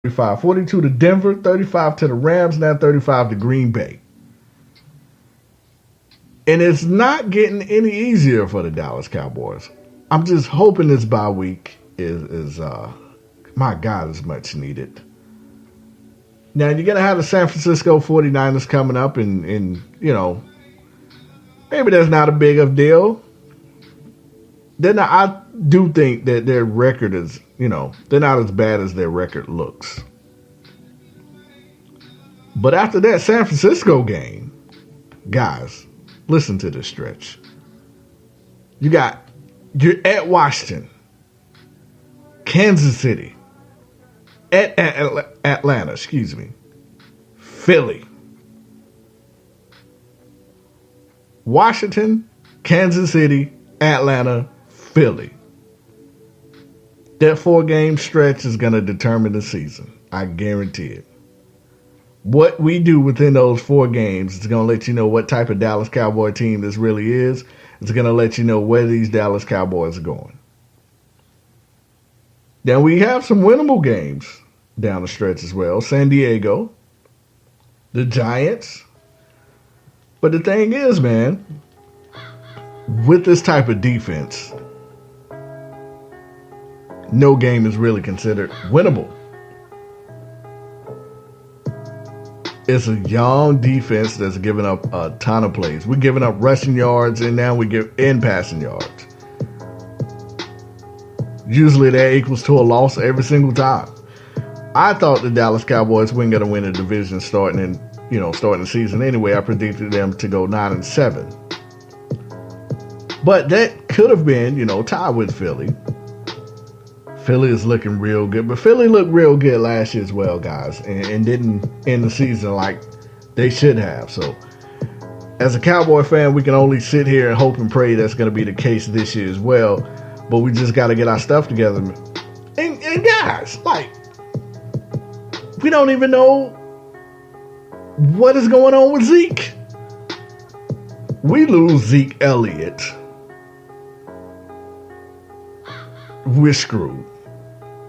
42 to Denver, 35 to the Rams, now 35 to Green Bay. And it's not getting any easier for the Dallas Cowboys. I'm just hoping this bye week is my God, is much needed. Now, you're going to have the San Francisco 49ers coming up, and you know, maybe that's not a big of deal. Then I do think that their record is, you know, they're not as bad as their record looks. But after that San Francisco game, guys, listen to this stretch. You're at Washington, Kansas City, at Atlanta, Philly, Washington, Kansas City, Atlanta, Philly. That 4-game stretch is going to determine the season. I guarantee it. What we do within those 4 games is going to let you know what type of Dallas Cowboy team this really is. It's going to let you know where these Dallas Cowboys are going. Now, we have some winnable games down the stretch as well. San Diego, the Giants. But the thing is, man, with this type of defense, no game is really considered winnable. It's a young defense that's giving up a ton of plays. We're giving up rushing yards, and now we give in passing yards. Usually that equals to a loss every single time. I thought the Dallas Cowboys weren't going to win a division starting the season anyway. I predicted them to go 9-7. But that could have been, tied with Philly. Philly is looking real good. But Philly looked real good last year as well, guys. And didn't end the season like they should have. So, as a Cowboy fan, we can only sit here and hope and pray that's going to be the case this year as well. But we just got to get our stuff together. And guys, we don't even know what is going on with Zeke. We lose Zeke Elliott, we're screwed.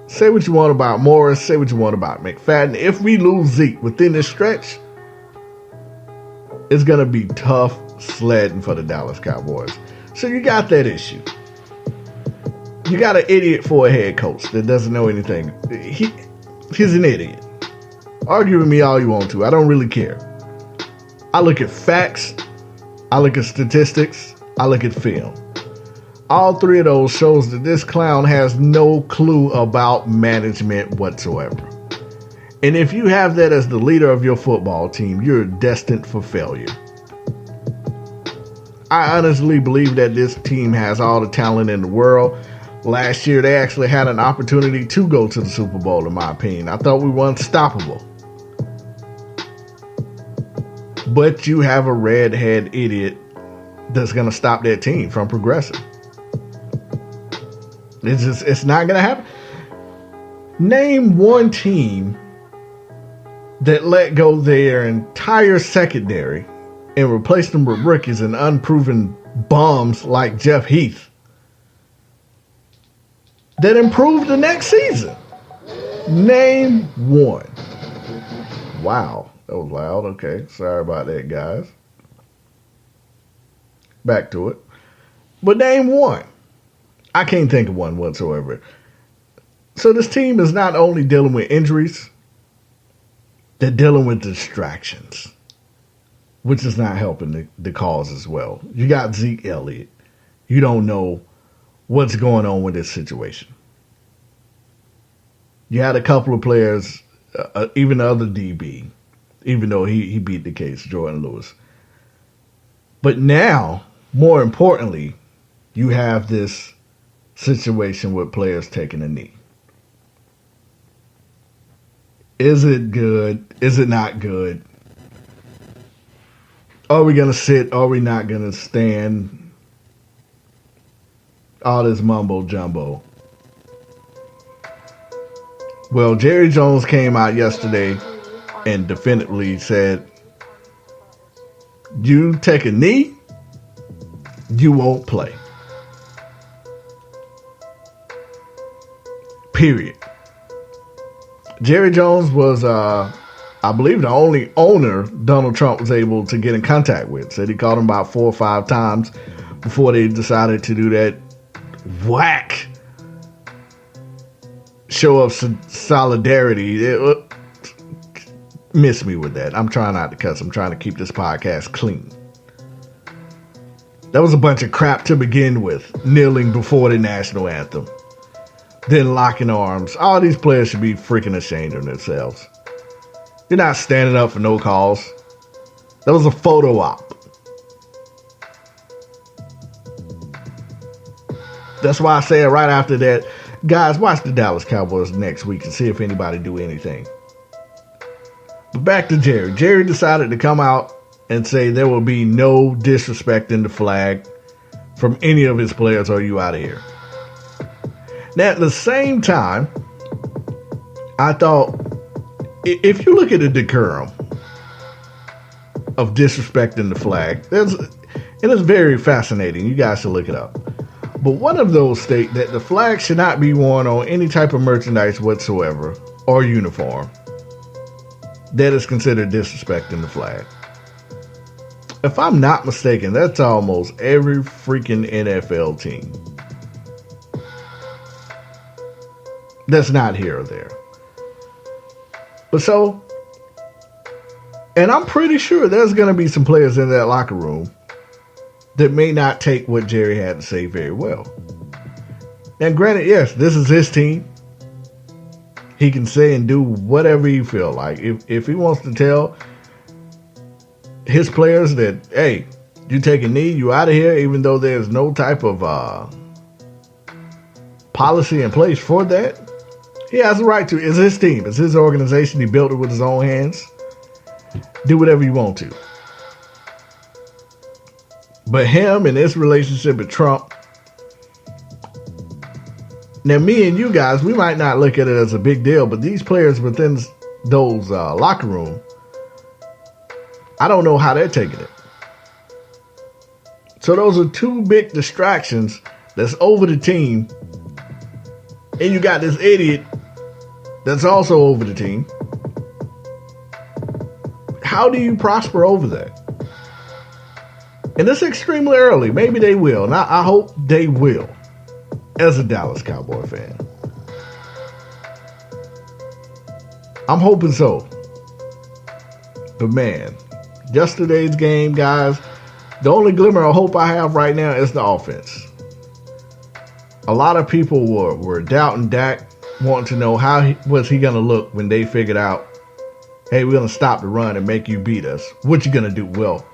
Say what you want about Morris, say what you want about McFadden. If we lose Zeke within this stretch, it's going to be tough sledding for the Dallas Cowboys. So you got that issue. You got an idiot for a head coach that doesn't know anything. He's an idiot. Argue with me all you want to. I don't really care. I look at facts. I look at statistics. I look at film. All 3 of those shows that this clown has no clue about management whatsoever. And if you have that as the leader of your football team, you're destined for failure. I honestly believe that this team has all the talent in the world. Last year, they actually had an opportunity to go to the Super Bowl, in my opinion. I thought we were unstoppable. But you have a redhead idiot that's going to stop that team from progressing. It's not going to happen. Name one team that let go their entire secondary and replaced them with rookies and unproven bums like Jeff Heath that improved the next season. Name one. Wow, that was loud. Okay, sorry about that, guys. Back to it. But name one. I can't think of one whatsoever. So this team is not only dealing with injuries, they're dealing with distractions, which is not helping the cause as well. You got Zeke Elliott. You don't know what's going on with this situation. You had a couple of players, even the other DB, even though he beat the case, Jordan Lewis. But now, more importantly, you have this situation with players taking a knee. Is it good? Is it not good? Are we going to sit? Are we not going to stand? All this mumbo jumbo. Well, Jerry Jones came out yesterday and definitively said, you take a knee, you won't play. Period. Jerry Jones was, I believe, the only owner Donald Trump was able to get in contact with. Said he called him about 4 or 5 times before they decided to do that whack show of solidarity. Miss me with that. I'm trying not to cuss. I'm trying to keep this podcast clean. That was a bunch of crap to begin with, kneeling before the national anthem, then locking arms. All these players should be freaking ashamed of themselves. You're not standing up for no cause. That was a photo op. That's why I say it right after that. Guys, watch the Dallas Cowboys next week and see if anybody do anything. But back to Jerry. Jerry decided to come out and say there will be no disrespecting the flag from any of his players, or you out of here. Now, at the same time, I thought, if you look at the decorum of disrespecting the flag, it is very fascinating. You guys should look it up. But one of those state that the flag should not be worn on any type of merchandise whatsoever or uniform. That is considered disrespecting the flag. If I'm not mistaken, that's almost every freaking NFL team. That's not here or there. But so, and I'm pretty sure there's going to be some players in that locker room that may not take what Jerry had to say very well. And granted, yes, this is his team. He can say and do whatever he feel like. If he wants to tell his players that, hey, you take a knee, you out of here, even though there's no type of policy in place for that, he has the right to. It's his team. It's his organization. He built it with his own hands. Do whatever you want to. But him and his relationship with Trump. Now, me and you guys, we might not look at it as a big deal, but these players within those locker room, I don't know how they're taking it. So those are two big distractions that's over the team. And you got this idiot that's also over the team. How do you prosper over that? And it's extremely early. Maybe they will. And I hope they will. As a Dallas Cowboy fan. I'm hoping so. But man, yesterday's game, guys, the only glimmer of hope I have right now is the offense. A lot of people were doubting Dak, wanting to know how was he going to look when they figured out, hey, we're going to stop the run and make you beat us. What you going to do? Well,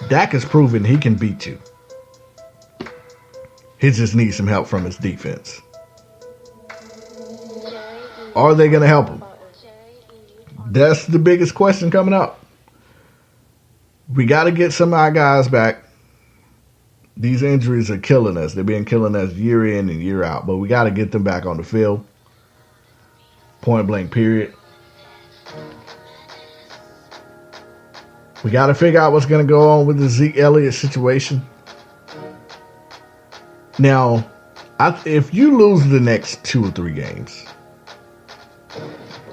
Dak has proven he can beat you. He just needs some help from his defense. Are they going to help him? That's the biggest question coming up. We got to get some of our guys back. These injuries are killing us. They've been killing us year in and year out. But we got to get them back on the field. Point blank, period. We got to figure out what's going to go on with the Zeke Elliott situation. Now, if you lose the next 2 or 3 games,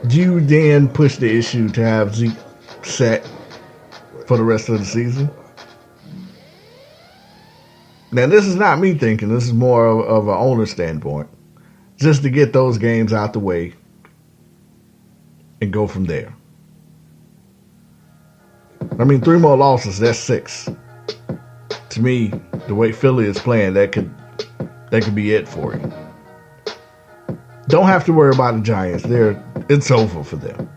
do you then push the issue to have Zeke set for the rest of the season? Now, this is not me thinking. This is more of an owner standpoint. Just to get those games out the way and go from there. I mean, 3 more losses, that's 6. To me, the way Philly is playing, that could be it for you. Don't have to worry about the Giants. It's over for them.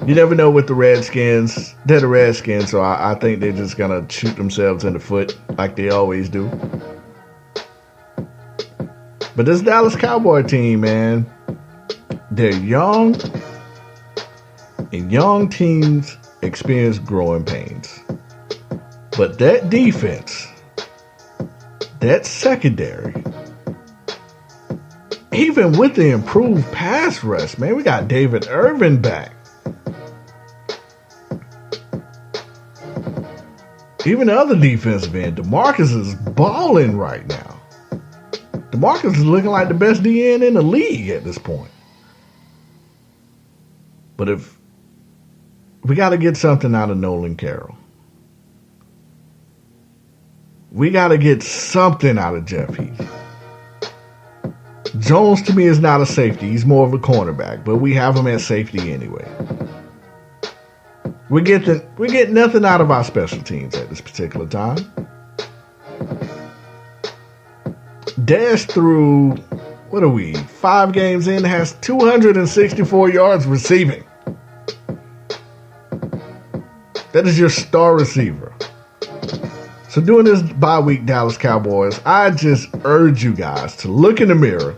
You never know with the Redskins. They're the Redskins, so I think they're just going to shoot themselves in the foot like they always do. But this Dallas Cowboy team, man, they're young, and young teams experience growing pains. But that defense, that secondary, even with the improved pass rush, man, we got David Irvin back. Even the other defensive end, DeMarcus is balling right now. DeMarcus is looking like the best DN in the league at this point. But if we got to get something out of Nolan Carroll, we got to get something out of Jeff Heath. Jones to me is not a safety. He's more of a cornerback, but we have him at safety anyway. We get nothing out of our special teams at this particular time. Dash through, 5 games in, has 264 yards receiving. That is your star receiver. So during this bye week, Dallas Cowboys, I just urge you guys to look in the mirror,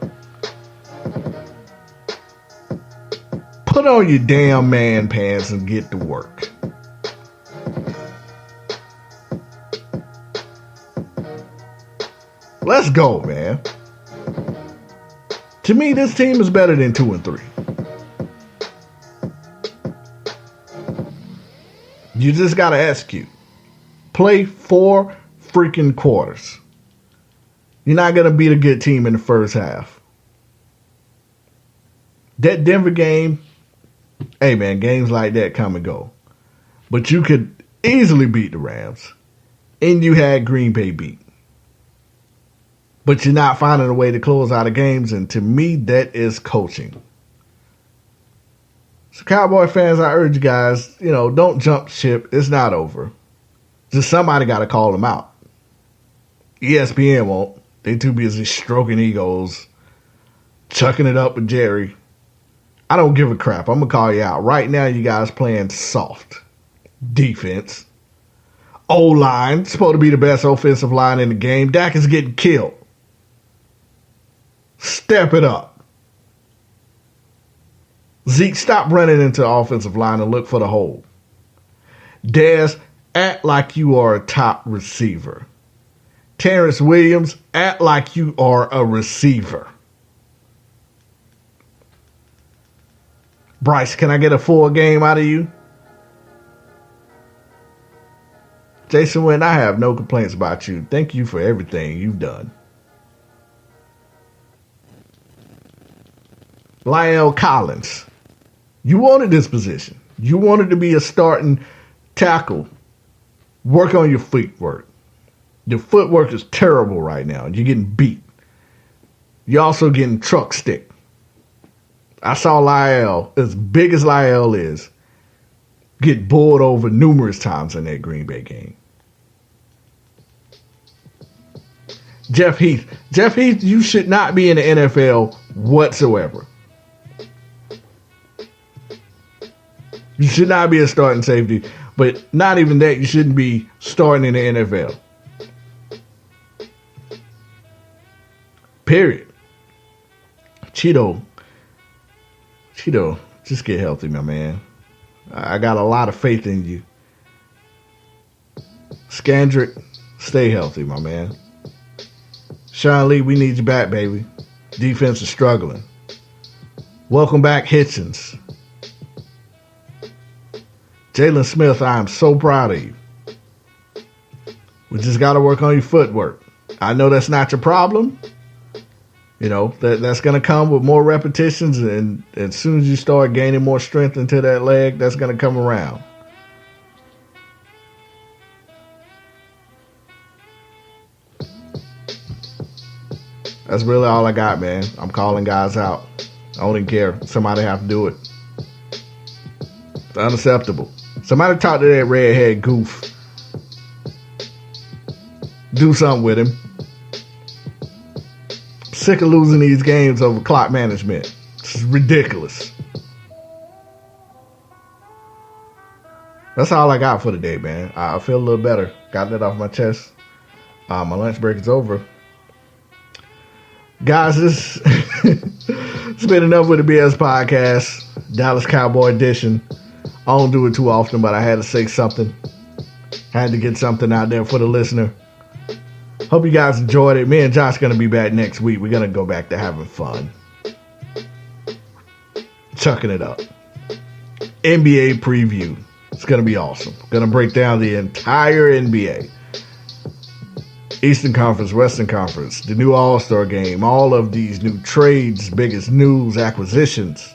put on your damn man pants and get to work. Let's go, man. To me, this team is better than 2-3. You just got to execute. Play 4 freaking quarters. You're not going to beat a good team in the first half. That Denver game, hey man, games like that come and go. But you could easily beat the Rams. And you had Green Bay beat. But you're not finding a way to close out of games. And to me, that is coaching. So Cowboy fans, I urge you guys, don't jump ship. It's not over. Just somebody got to call them out. ESPN won't. They too busy stroking egos, chucking it up with Jerry. I don't give a crap. I'm going to call you out. Right now, you guys playing soft defense. O-line, supposed to be the best offensive line in the game. Dak is getting killed. Step it up. Zeke, stop running into the offensive line and look for the hole. Dez, act like you are a top receiver. Terrence Williams, act like you are a receiver. Bryce, can I get a full game out of you? Jason Wynn, I have no complaints about you. Thank you for everything you've done. Lyle Collins, you wanted this position. You wanted to be a starting tackle. Work on your footwork. Your footwork is terrible right now. You're getting beat. You're also getting truck stick. I saw Lyle, as big as Lyle is, get bowled over numerous times in that Green Bay game. Jeff Heath, you should not be in the NFL whatsoever. You should not be a starting safety, but not even that, you shouldn't be starting in the NFL. Period. Cheeto, just get healthy, my man. I got a lot of faith in you. Scandrick, stay healthy, my man. Sean Lee, we need you back, baby. Defense is struggling. Welcome back, Hitchens. Jalen Smith, I am so proud of you. We just got to work on your footwork. I know that's not your problem. That's going to come with more repetitions, and as soon as you start gaining more strength into that leg, that's going to come around. That's really all I got, man. I'm calling guys out. I don't even care. Somebody have to do it. It's unacceptable. Somebody talk to that redhead goof. Do something with him. Sick of losing these games over clock management. It's ridiculous. That's all I got for today, man. I feel a little better. Got that off my chest. My lunch break is over. Guys, it's been enough with the BS Podcast. Dallas Cowboy edition. I don't do it too often, but I had to say something. Had to get something out there for the listener. Hope you guys enjoyed it. Me and Josh going to be back next week. We're going to go back to having fun. Chucking it up. NBA preview. It's going to be awesome. Going to break down the entire NBA. Eastern Conference, Western Conference, the new All-Star game, all of these new trades, biggest news, acquisitions.